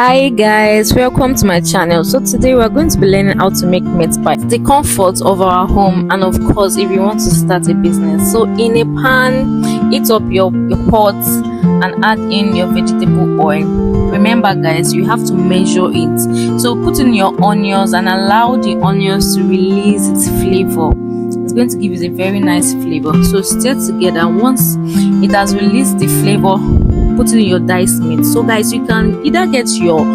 Hi guys, welcome to my channel. So today we're going to be learning how to make meat pie, the comfort of our home, and of course if you want to start a business. So in a pan, heat up your pot and add in your vegetable oil. Remember guys, you have to measure it. So put in your onions and allow the onions to release its flavor. It's going to give you a very nice flavor. So stir together. Once it has released the flavor, put in your diced meat. So guys, you can either get your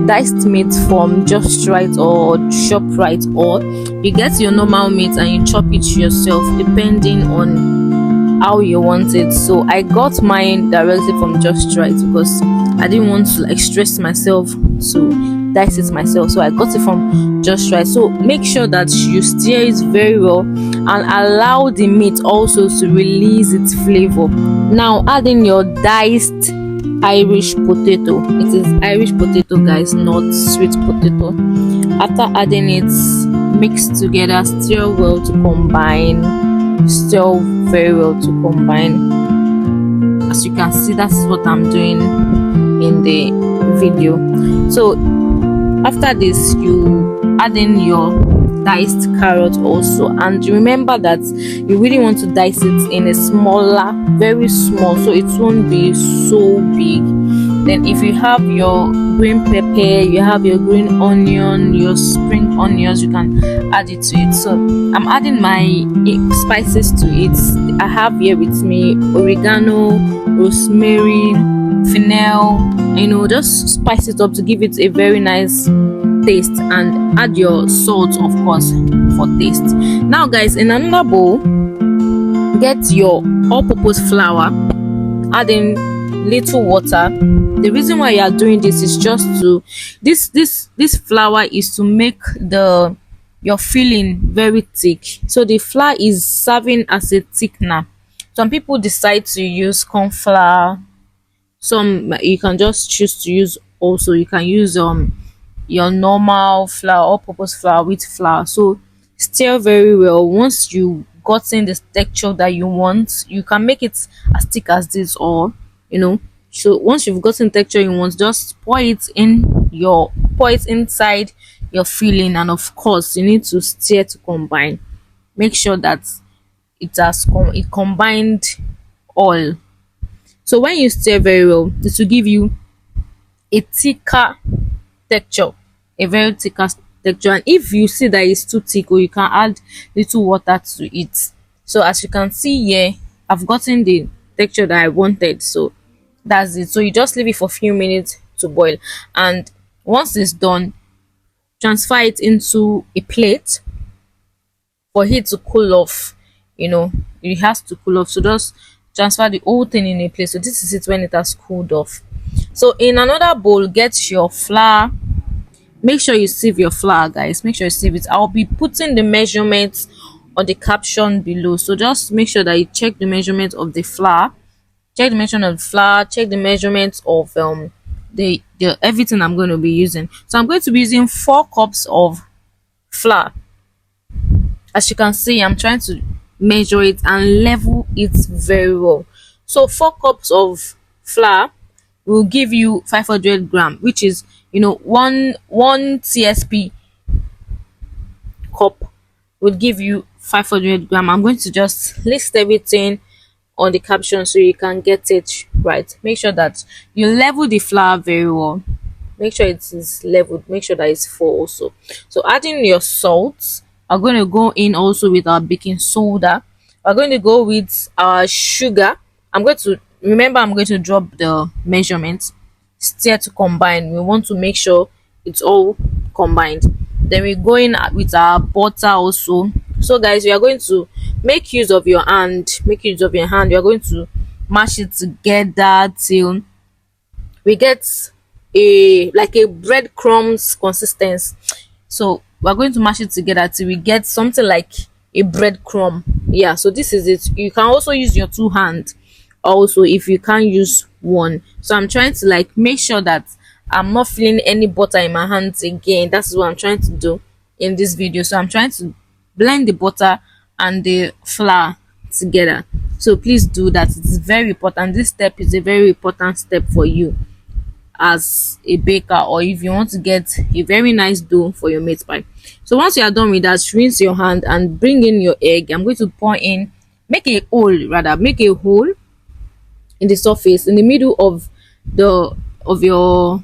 diced meat from Just Right or ShopRite, or you get your normal meat and you chop it yourself depending on how you want it. So I got mine directly from Just Right because I didn't want to stress myself to dice it myself, so I got it from Just Right. So make sure that you stir it very well and allow the meat also to release its flavor. Now add in your diced Irish potato. It is Irish potato guys, not sweet potato. After adding it, mix together, stir well to combine, stir very well to combine. As you can see, that is what I'm doing in the video. So after this, you add in your diced carrot also, and remember that you really want to dice it in a smaller, very small, so it won't be so big. Then if you have your green pepper, you have your green onion, your spring onions, you can add it to it. So I'm adding my spices to it. I have here with me oregano, rosemary, fennel, just spice it up to give it a very nice taste, and add your salt of course for taste. Now guys, in another bowl, get your all-purpose flour, add in little water. The reason why you are doing this is just to this flour is to make your filling very thick. So the flour is serving as a thickener. Some people decide to use corn flour. Some you can just choose to use, also you can use your normal flour, all-purpose flour, wheat flour. So stir very well. Once you gotten the texture that you want, you can make it as thick as this, or so once you've gotten texture you want, just pour it inside your filling, and of course you need to stir to combine. Make sure that it combined all. So when you stir very well, this will give you a thicker texture, a very thicker texture. And if you see that it's too thick, or you can add little water to it. So as you can see here, I've gotten the texture that I wanted, so that's it. So you just leave it for a few minutes to boil, and once it's done, transfer it into a plate for it to cool off. It has to cool off, so just transfer the whole thing in a place. So this is it when it has cooled off. So in another bowl, get your flour. Make sure you sieve your flour guys, make sure you sieve it. I'll be putting the measurements on the caption below, so just make sure that you check the measurement of the flour, check the measurement of the flour, check the measurements of the everything I'm going to be using. So I'm going to be using 4 cups of flour. As you can see, I'm trying to measure it and level it very well. So 4 cups of flour will give you 500 grams, which is one CSP cup would give you 500 grams. I'm going to just list everything on the caption so you can get it right. Make sure that you level the flour very well. Make sure it is leveled. Make sure that it's full also. So adding your salt, I'm going to go in also with our baking soda. We're going to go with our sugar. I'm going to drop the measurements, stir to combine. We want to make sure it's all combined. Then we go in with our butter also. So guys, we are going to make use of your hand. We are going to mash it together till we get a breadcrumbs consistency. So we're going to mash it together till we get something like a breadcrumb. Yeah, so this is it. You can also use your 2 hands also if you can't use one. So I'm trying to make sure that I'm not feeling any butter in my hands again. That's what I'm trying to do in this video. So I'm trying to blend the butter and the flour together. So please do that. It is very important. This step is a very important step for you. as a baker, or if you want to get a very nice dough for your meat pie. So once you are done with that, rinse your hand and bring in your egg. I'm going to pour in, make a hole, rather make a hole in the surface, in the middle of the of your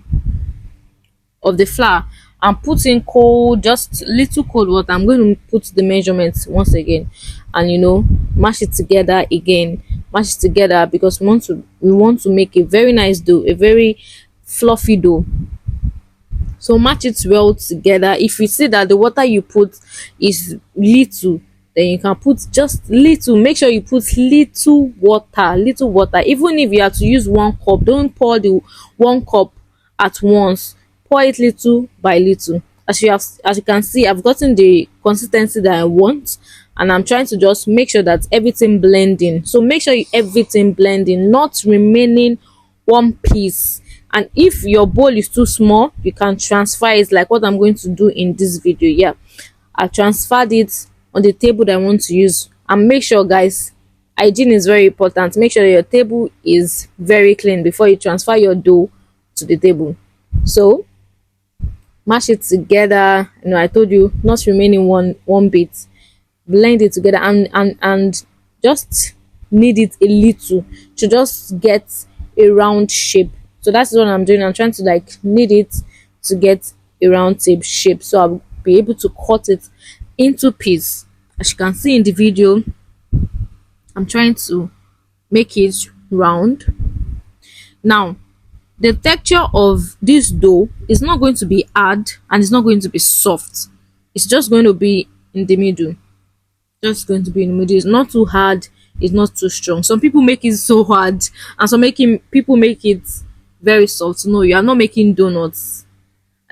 of the flour, and put in cold, just little cold water. I'm going to put the measurements once again, and mash it together again. Mash it together because we want to make a very nice dough, a very fluffy dough. So match it well together. If you see that the water you put is little, then you can put just little. Make sure you put little water, even if you have to use 1 cup, don't pour the 1 cup at once. Pour it little by little. As you can see, I've gotten the consistency that I want, and I'm trying to just make sure that everything blending. So make sure everything blending, not remaining one piece. And if your bowl is too small, you can transfer it, like what I'm going to do in this video. Yeah, I transferred it on the table that I want to use. And make sure, guys, hygiene is very important. Make sure your table is very clean before you transfer your dough to the table. So mash it together. I told you, not remaining one bit. Blend it together, and just knead it a little to just get a round shape. So that's what I'm doing. I'm trying to knead it to get a round shape, so I'll be able to cut it into pieces. As you can see in the video, I'm trying to make it round. Now, the texture of this dough is not going to be hard, and it's not going to be soft. It's just going to be in the middle. It's not too hard, it's not too strong. Some people make it so hard, and some people make it very soft. No, you are not making donuts,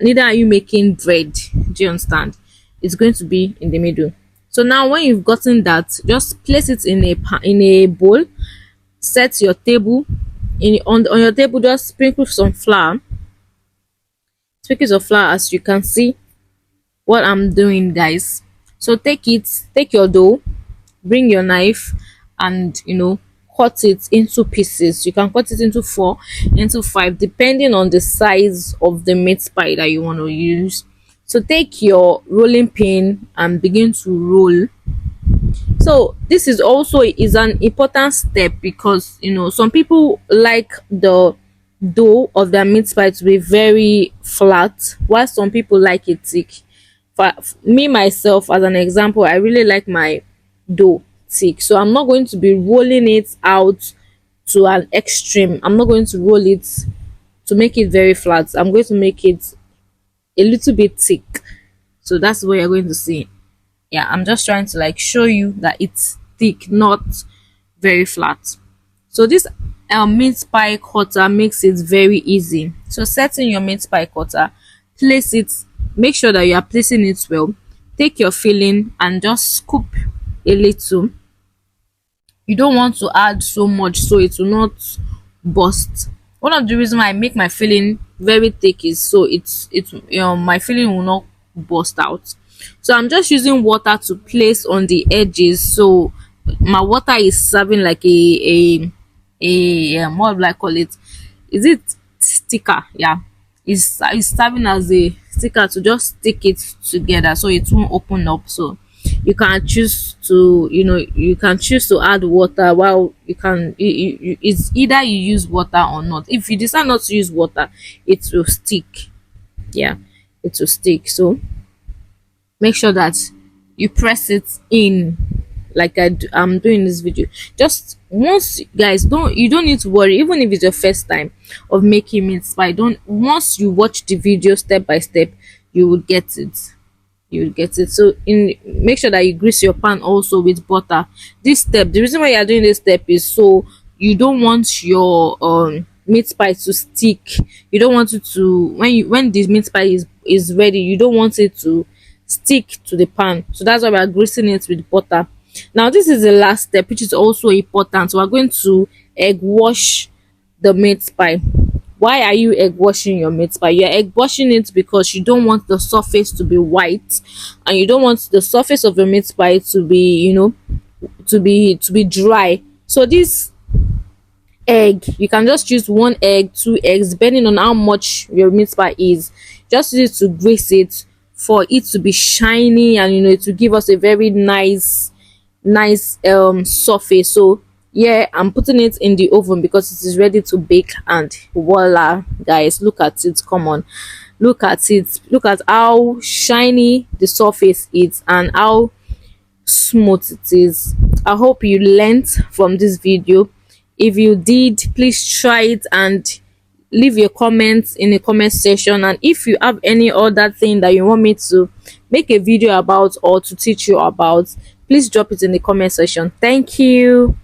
neither are you making bread. Do you understand? It's going to be in the middle. So now when you've gotten that, just place it in a bowl. Set your table on your table. Just sprinkle some flour, sprinkles of flour, as you can see what I'm doing, guys. So take your dough, bring your knife, and cut it into pieces. You can cut it into 4, into 5, depending on the size of the meat pie that you want to use. So take your rolling pin and begin to roll. So this is an important step, because some people like the dough of their meat pie to be very flat, while some people like it thick. For me, myself, as an example, I really like my dough thick, so I'm not going to be rolling it out to an extreme. I'm not going to roll it to make it very flat. I'm going to make it a little bit thick. So that's what you're going to see. Yeah, I'm just trying to show you that it's thick, not very flat. So this meat pie cutter makes it very easy. So setting your meat pie cutter, place it, make sure that you are placing it well. Take your filling and just scoop a little. You don't want to add so much so it will not burst. One of the reasons why I make my filling very thick is so my filling will not burst out. So I'm just using water to place on the edges, so my water is serving like a what do I call it? Is it sticker? Yeah, it's serving as a sticker to just stick it together so it won't open up. So you can choose to add water, while it's either you use water or not. If you decide not to use water, it will stick. Yeah, it will stick. So make sure that you press it in like I'm doing this video. Just once, guys, you don't need to worry, even if it's your first time of making meat pie. Once you watch the video step by step, you will get it. So make sure that you grease your pan also with butter. The reason why you are doing this step is so you don't want your meat pie to stick. You don't want it to, when this meat pie is ready, you don't want it to stick to the pan. So that's why we are greasing it with butter. Now this is the last step, which is also important. So we're going to egg wash the meat pie. Why are you egg washing your meat pie? You're egg washing it because you don't want the surface to be white, and you don't want the surface of your meat pie to be to be dry. So this egg. You can just use 1 egg, 2 eggs, depending on how much your meat pie is. Just use it to grease it for it to be shiny, and it will give us a very nice surface. So yeah, I'm putting it in the oven because it is ready to bake. And voila, guys, look at it. Come on, look at it. Look at how shiny the surface is and how smooth it is. I hope you learned from this video. If you did, please try it and leave your comments in the comment section. And if you have any other thing that you want me to make a video about or to teach you about, please drop it in the comment section. Thank you.